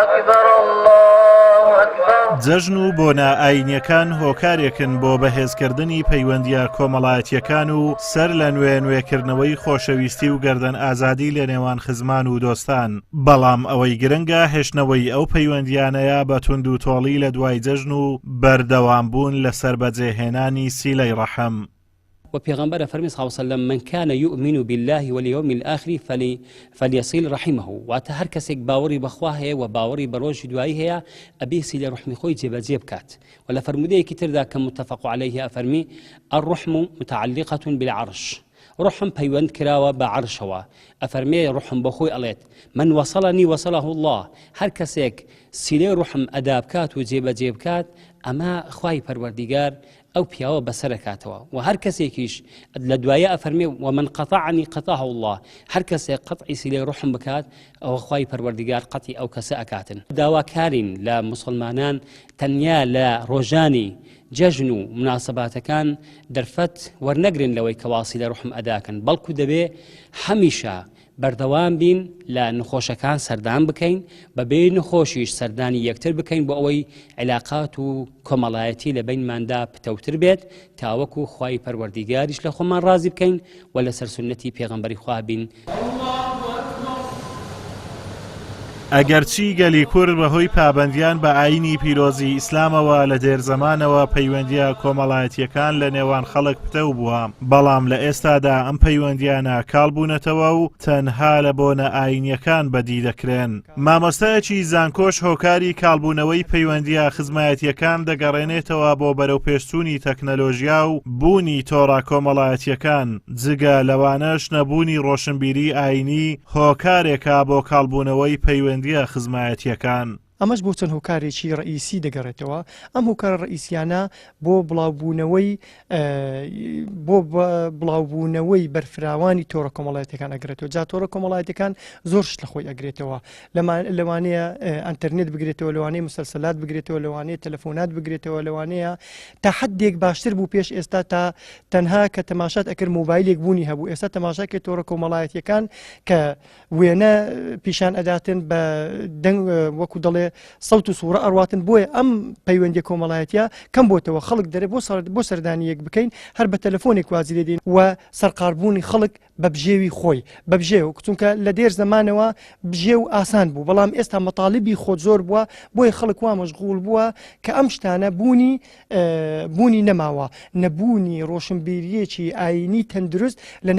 أكبر الله أكبر. جەژن و بۆنە ئاینیەکان هۆکارێکن بۆ بەهێزکردنی پەیوەندیە کۆمەڵایەتیەکان و سەر لە نوێنوێکردنەوەی خۆشەویستی و گەردەن ئازادی لە نێوان خزمان و دۆستان. بەڵام ئەوەی گرنگە هێشتنەوەی ئەو پەیوەندیانەیە بە توند و تۆڵی لە دوای جەژن و بەردەوامبوون لەسەر بەجێهێنانی سیلەی ڕەحم. وبيغمبر فرمي صلى الله عليه وسلم من كان يؤمن بالله واليوم الآخر فليصل رحمه واتهر كسك باوري بخواه وباوري بروج دوائه أبي سيل رحمي خوي جيب كات ولا فرمودي كتير ذاك متفق عليه أفرمي الرحم متعلقة بالعرش رحم بيوند كراوة بعرشوا أفرمي رحم بخوي أليت من وصلني وصله الله هر كسك سيل رحم أداب كات وجيب كات أما خواي پروردگار أو بياوە بەسەرەکاتەوە و هەر کەسێکیش لە دوایە ئەفەرمێ ومن قطعني قطعه الله هەر کەسێک قەطعی سیلەی ڕوحم بکات ئەوە خوای پەروەردگار قەتی ئەو کەسە ئەکاتن. داواکارین لە مسلمانان تەنیا لە ڕۆژانی جەژن و مناسباتەکان دەرفەت وەرنەگرن لەوەی کەوا سیلەی ڕوحم ئەداکەن بەڵکو دەبێ هەمیشە بەردەوام بین لە نخۆشەکان سەردان بکەین بەبێ نخۆشیش سەردانی یەکتر بکەین بۆ ئەوەی علاقات و کۆمەڵایەتی لە بینماندا پتەوتر بێت تاوەکو خوای پەروەردیگاریش لە خۆمان ڕازی بکەین و لەسەر سونەتی پێغەمبەری خوا بین. ئەگەرچی گەلی کورد بەهۆی پابەندیان بە ئاینی پیرۆزی ئیسلامەوە لە دێرزەمانەوە پەیوەندیە کۆمەڵایەتیەکان لە نێوان خەڵک پتەو بووە بەڵام لە ئێستادا ئەم پەیوەندیانە کاڵبوونەتەوە و تەنها لە بۆنە ئاینیەکان بەدی دەکرێن. مامۆستایەکی زانکۆش هۆکاری کاڵبوونەوەی پەیوەندیە خزمایەتیەکان دەگەڕێنێتەوە بۆ بەرەوپێشچوونی تەکنەلۆژیا و بوونی تۆڕە کۆمەڵایەتیەکان جگە لەوانەش نەبوونی ڕۆشنبیری ئاینی هۆکارێکە بۆ کاڵبوونەوەی پەیوەندیە خزمایەتیەکان. ئەمەش بۆ چەند هۆکارێکی ڕئیسی دەگەڕێتەوە. ئەم هۆکارە ڕئیسیانە بۆ بڵاوبوونەوەی بەرفراوانی تۆڕە کۆمەڵایەتەکان ئەگرێتەوە. جا تۆڕە کۆمەڵایەتەکان زۆرش لە خۆی ئەگرێتەوە لەوانەیە ئەنتەرنێت بگرێتەوە لەوانەیە مسلسلات بگرێتەوە لەوانەیە تەلەفۆنات بگرێتەوە لەوانەیە تا حدێک باشتر بوو پێش ئێستا تا تەنها کە تەماشات ئەکرد مۆبایلێک بوونی هەبوو ئێستا تەماشاکە تۆڕە کۆمەڵایەتیەکان کە وێنە پیشان ئەداتن بە دەنگ وەکو دەڵێ سەوت و سوورە ئەڕواتن بۆیە ئەم پەیوەندی کۆمەڵایەتیە کەم بۆتەوە خەڵک دەرێ بۆ سەردانیەک بکەین هەر بە تەلەفۆنێک وازی لێدین و سەرقاربوونی خەڵک بە بژێوی خۆی بە بژێو چونکە لە دێر زەمانەوە بژێ و ئاسان بوو بەڵام ئێستا مەتاڵبی خۆت زۆر بووە بۆی خەڵک وا مەشغوڵ بووە کە ئەم شتانە بوونی نەماوە نەبوونی ڕۆشنبیریەکی ئاینی تەندروست لە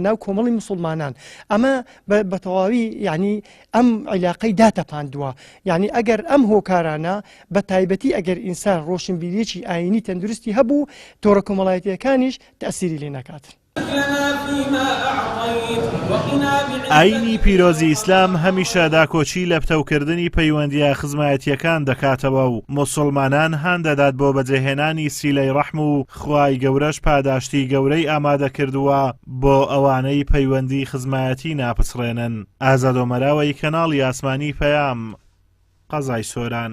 ناو کۆمەڵی مسلمانان ئەمە بە تەواوی یعنی ئەم عیلاقەی داتەپاندووە یعنی ئەگەر ئەم هۆکارانە بە تایبەتی ئەگەر ئینسان ڕۆشنبیریەکی ئاینی تەندروستی هەبوو تۆڕە کۆمەڵایەتیەکانیش تەئسیری لێ ناکاتن. ئاینی پیرۆزی ئیسلام هەمیشە داکۆچی لە پتەوکردنی پەیوەندیە خزمایەتیەکان دەکاتەوە و موسڵمانان هەن دەدات بۆ بەجێهێنانی سیلەی ڕەحم و خوای گەورەش پاداشتی گەورەی ئامادە کردووە بۆ ئەوانەی پەیوەندی خزمایەتی ناپچڕێنن. ئازادۆمەراوەی کەناڵی ئاسمانی پەیام قەزای سۆران.